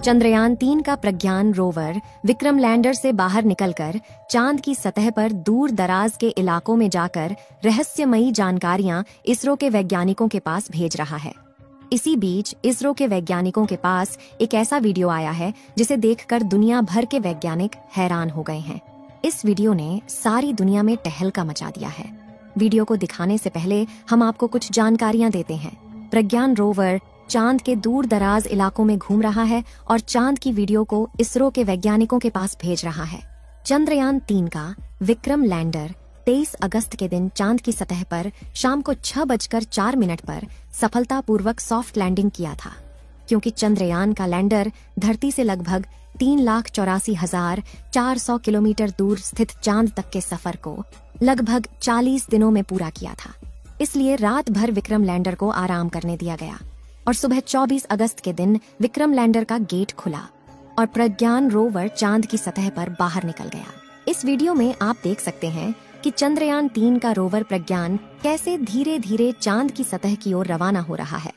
चंद्रयान-3 का प्रज्ञान rover Vikram lander से बाहर निकलकर चांद की सतह पर दूर दराज के इलाकों में जाकर रहस्यमयी जानकारियां इसरो के वैज्ञानिकों के पास भेज रहा है। इसी बीच इसरो के वैज्ञानिकों के पास एक ऐसा वीडियो आया है जिसे देखकर दुनिया भर के वैज्ञानिक हैरान हो गए हैं। इस वीडियो ने सारी दुनिया में तहलका मचा दिया है। वीडियो को दिखाने से पहले हम आपको कुछ जानकारियां देते हैं। प्रज्ञान रोवर चांद के दूर दराज इलाकों में घूम रहा है और चांद की वीडियो को इसरो के वैज्ञानिकों के पास भेज रहा है। चंद्रयान-3 का विक्रम लैंडर 23 अगस्त के दिन चांद की सतह पर शाम को 6:04 पर सफलतापूर्वक सॉफ्ट लैंडिंग किया था। क्योंकि चंद्रयान का लैंडर धरती से लगभग 3,84,400 किलोमीटर दूर स्थित चांद तक के सफर को लगभग 40 दिनों में पूरा किया था, इसलिए रात भर विक्रम लैंडर को आराम करने दिया गया और सुबह 24 अगस्त के दिन विक्रम लैंडर का गेट खुला और प्रज्ञान रोवर चांद की सतह पर बाहर निकल गया। इस वीडियो में आप देख सकते हैं कि चंद्रयान-3 का रोवर प्रज्ञान कैसे धीरे धीरे चांद की सतह की ओर रवाना हो रहा है।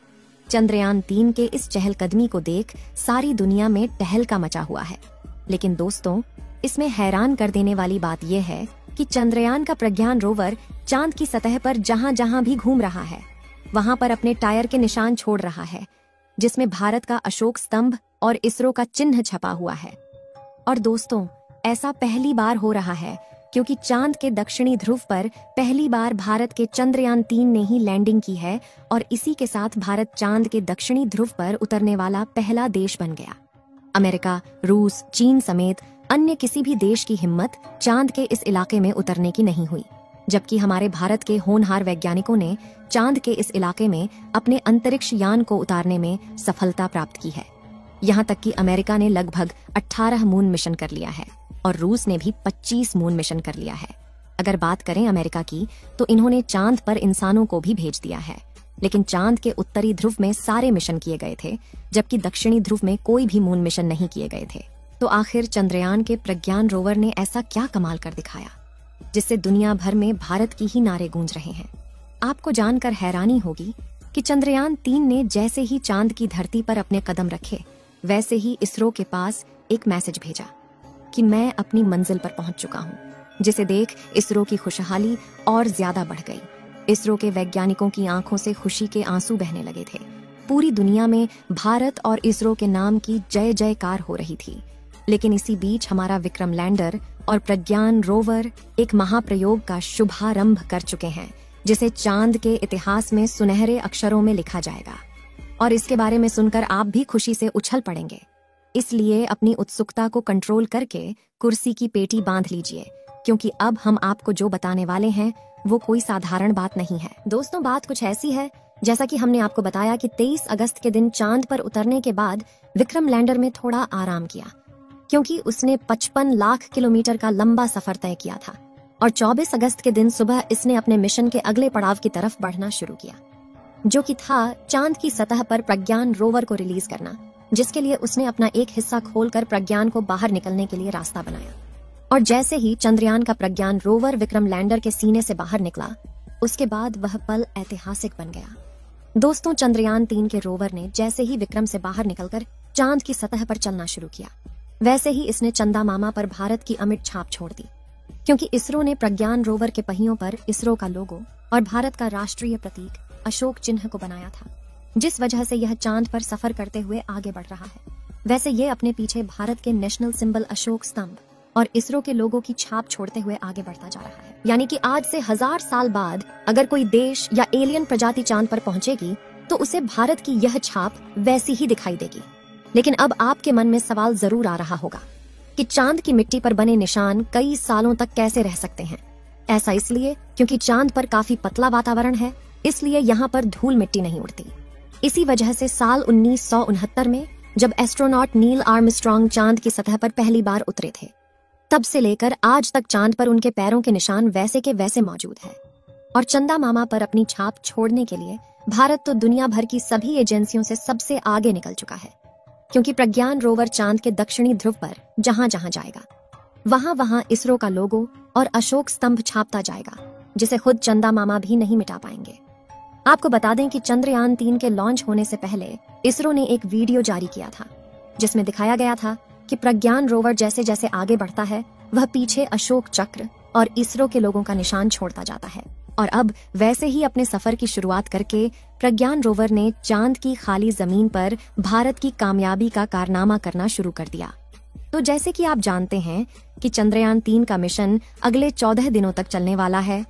चंद्रयान-3 के इस चहलकदमी को देख सारी दुनिया में तहलका मचा हुआ है। लेकिन दोस्तों, इसमें हैरान कर देने वाली बात यह है कि चंद्रयान का प्रज्ञान रोवर चांद की सतह पर जहां जहां भी घूम रहा है वहां पर अपने टायर के निशान छोड़ रहा है, जिसमें भारत का अशोक स्तंभ और इसरो का चिन्ह छपा हुआ है। और दोस्तों, ऐसा पहली बार हो रहा है क्योंकि चांद के दक्षिणी ध्रुव पर पहली बार भारत के चंद्रयान-3 ने ही लैंडिंग की है और इसी के साथ भारत चांद के दक्षिणी ध्रुव पर उतरने वाला पहला देश बन गया। अमेरिका, रूस, चीन समेत अन्य किसी भी देश की हिम्मत चांद के इस इलाके में उतरने की नहीं हुई, जबकि हमारे भारत के होनहार वैज्ञानिकों ने चांद के इस इलाके में अपने अंतरिक्ष यान को उतारने में सफलता प्राप्त की है। यहाँ तक कि अमेरिका ने लगभग 18 मून मिशन कर लिया है और रूस ने भी 25 मून मिशन कर लिया है। अगर बात करें अमेरिका की, तो इन्होंने चांद पर इंसानों को भी भेज दिया है, लेकिन चांद के उत्तरी ध्रुव में सारे मिशन किए गए थे, जबकि दक्षिणी ध्रुव में कोई भी मून मिशन नहीं किए गए थे। तो आखिर चंद्रयान के प्रज्ञान रोवर ने ऐसा क्या कमाल कर दिखाया जिससे दुनिया भर में भारत की ही नारे गूंज रहे हैं। आपको जानकर हैरानी होगी कि चंद्रयान-3 ने जैसे ही चांद की धरती पर अपने कदम रखे, वैसे ही इसरो के पास एक मैसेज भेजा कि मैं अपनी मंजिल पर पहुंच चुका हूं, जिसे देख इसरो की खुशहाली और ज्यादा बढ़ गई। इसरो के वैज्ञानिकों की आंखों से खुशी के आंसू बहने लगे थे। पूरी दुनिया में भारत और इसरो के नाम की जय जयकार हो रही थी। लेकिन इसी बीच हमारा विक्रम लैंडर और प्रज्ञान रोवर एक महाप्रयोग का शुभारंभ कर चुके हैं, जिसे चांद के इतिहास में सुनहरे अक्षरों में लिखा जाएगा। और इसके बारे में सुनकर आप भी खुशी से उछल पड़ेंगे। इसलिए अपनी उत्सुकता को कंट्रोल करके कुर्सी की पेटी बांध लीजिए, क्योंकि अब हम आपको जो बताने वाले हैं वो कोई साधारण बात नहीं है। दोस्तों, बात कुछ ऐसी है जैसा कि हमने आपको बताया कि 23 अगस्त के दिन चांद पर उतरने के बाद विक्रम लैंडर में थोड़ा आराम किया, क्योंकि उसने 55 लाख किलोमीटर का लंबा सफर तय किया था। और 24 अगस्त के दिन सुबह इसने अपने मिशन के अगले पड़ाव की तरफ बढ़ना शुरू किया, जो कि था चांद की सतह पर प्रज्ञान रोवर को रिलीज करना, जिसके लिए उसने अपना एक हिस्सा खोलकर प्रज्ञान को बाहर निकलने के लिए रास्ता बनाया। और जैसे ही चंद्रयान का प्रज्ञान रोवर विक्रम लैंडर के सीने से बाहर निकला, उसके बाद वह पल ऐतिहासिक बन गया। दोस्तों, चंद्रयान-3 के रोवर ने जैसे ही विक्रम से बाहर निकलकर चांद की सतह पर चलना शुरू किया, वैसे ही इसने चंदा मामा पर भारत की अमिट छाप छोड़ दी, क्योंकि इसरो ने प्रज्ञान रोवर के पहियों पर इसरो का लोगो और भारत का राष्ट्रीय प्रतीक अशोक चिन्ह को बनाया था, जिस वजह से यह चांद पर सफर करते हुए आगे बढ़ रहा है। वैसे ये अपने पीछे भारत के नेशनल सिंबल अशोक स्तंभ और इसरो के लोगो की छाप छोड़ते हुए आगे बढ़ता जा रहा है। यानी कि आज से 1000 साल बाद अगर कोई देश या एलियन प्रजाति चांद पर पहुंचेगी तो उसे भारत की यह छाप वैसी ही दिखाई देगी। लेकिन अब आपके मन में सवाल जरूर आ रहा होगा कि चांद की मिट्टी पर बने निशान कई सालों तक कैसे रह सकते हैं। ऐसा इसलिए क्योंकि चांद पर काफी पतला वातावरण है, इसलिए यहाँ पर धूल मिट्टी नहीं उड़ती। इसी वजह से साल 1969 में जब एस्ट्रोनॉट नील आर्मस्ट्रांग चांद की सतह पर पहली बार उतरे थे, तब से लेकर आज तक चांद पर उनके पैरों के निशान वैसे के वैसे मौजूद हैं। और चंदा मामा पर अपनी छाप छोड़ने के लिए भारत तो दुनिया भर की सभी एजेंसियों से सबसे आगे निकल चुका है, क्योंकि प्रज्ञान रोवर चांद के दक्षिणी ध्रुव पर जहां जहां जाएगा वहां वहां इसरो का लोगो और अशोक स्तंभ छापता जाएगा, जिसे खुद चंदा मामा भी नहीं मिटा पाएंगे। आपको बता दें कि चंद्रयान-3 के लॉन्च होने से पहले इसरो ने एक वीडियो जारी किया था, जिसमें दिखाया गया था कि प्रज्ञान रोवर जैसे जैसे आगे बढ़ता है वह पीछे अशोक चक्र और इसरो के लोगों का निशान छोड़ता जाता है। और अब वैसे ही अपने सफर की शुरुआत करके प्रज्ञान रोवर ने चांद की खाली जमीन पर भारत की कामयाबी का कारनामा करना शुरू कर दिया। तो जैसे कि आप जानते हैं कि चंद्रयान 3 का मिशन अगले 14 दिनों तक चलने वाला है।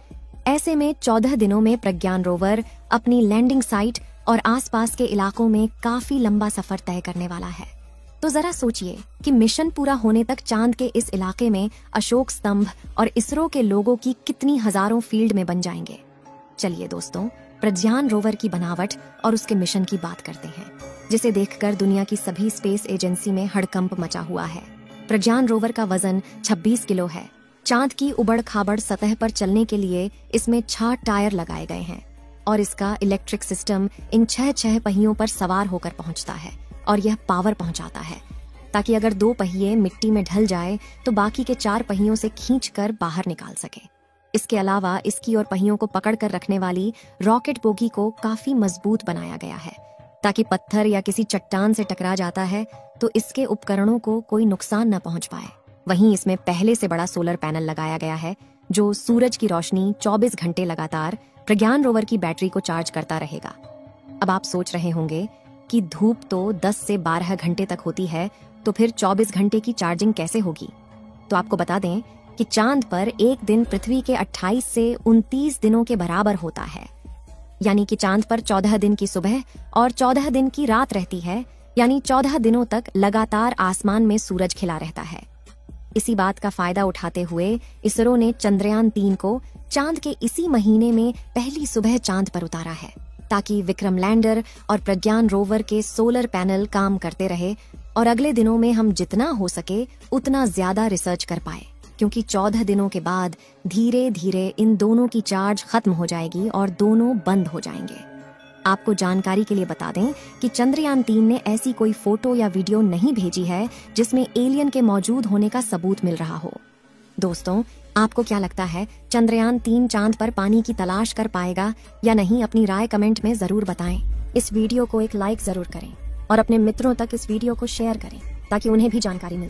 ऐसे में 14 दिनों में प्रज्ञान रोवर अपनी लैंडिंग साइट और आसपास के इलाकों में काफी लंबा सफर तय करने वाला है। तो जरा सोचिए कि मिशन पूरा होने तक चांद के इस इलाके में अशोक स्तंभ और इसरो के लोगों की कितनी हजारों फील्ड में बन जाएंगे। चलिए दोस्तों, प्रज्ञान रोवर की बनावट और उसके मिशन की बात करते हैं, जिसे देखकर दुनिया की सभी स्पेस एजेंसी में हड़कंप मचा हुआ है। प्रज्ञान रोवर का वजन 26 किलो है। चांद की उबड़ खाबड़ सतह पर चलने के लिए इसमें 6 टायर लगाए गए हैं और इसका इलेक्ट्रिक सिस्टम इन 6 पहियों पर सवार होकर पहुंचता है और यह पावर पहुंचाता है ताकि अगर 2 पहिए मिट्टी में ढल जाए तो बाकी के 4 पहियों से खींचकर बाहर निकाल सके। इसके अलावा इसकी और पहियों को पकड़ कर रखने वाली रॉकेट बोगी को काफी मजबूत बनाया गया है ताकि पत्थर या किसी चट्टान से टकरा जाता है तो इसके उपकरणों को कोई नुकसान न पहुंच पाए। वहीं इसमें पहले से बड़ा सोलर पैनल लगाया गया है जो सूरज की रोशनी 24 घंटे लगातार प्रज्ञान रोवर की बैटरी को चार्ज करता रहेगा। अब आप सोच रहे होंगे कि धूप तो 10 से 12 घंटे तक होती है, तो फिर 24 घंटे की चार्जिंग कैसे होगी? तो आपको बता दें कि चांद पर एक दिन पृथ्वी के 28 से 29 दिनों के बराबर होता है। यानी कि चांद पर 14 दिन की सुबह और 14 दिन की रात रहती है, यानी 14 दिनों तक लगातार आसमान में सूरज खिला रहता है। इसी बात का फायदा उठाते हुए इसरो ने चंद्रयान 3 को चांद के इसी महीने में पहली सुबह चांद पर उतारा है ताकि विक्रम लैंडर और प्रज्ञान रोवर के सोलर पैनल काम करते रहे और अगले दिनों में हम जितना हो सके उतना ज्यादा रिसर्च कर पाए, क्योंकि 14 दिनों के बाद धीरे धीरे इन दोनों की चार्ज खत्म हो जाएगी और दोनों बंद हो जाएंगे। आपको जानकारी के लिए बता दें कि चंद्रयान 3 ने ऐसी कोई फोटो या वीडियो नहीं भेजी है जिसमें एलियन के मौजूद होने का सबूत मिल रहा हो। दोस्तों, आपको क्या लगता है, चंद्रयान 3 चांद पर पानी की तलाश कर पाएगा या नहीं? अपनी राय कमेंट में जरूर बताएं। इस वीडियो को एक लाइक जरूर करें और अपने मित्रों तक इस वीडियो को शेयर करें ताकि उन्हें भी जानकारी मिल सके।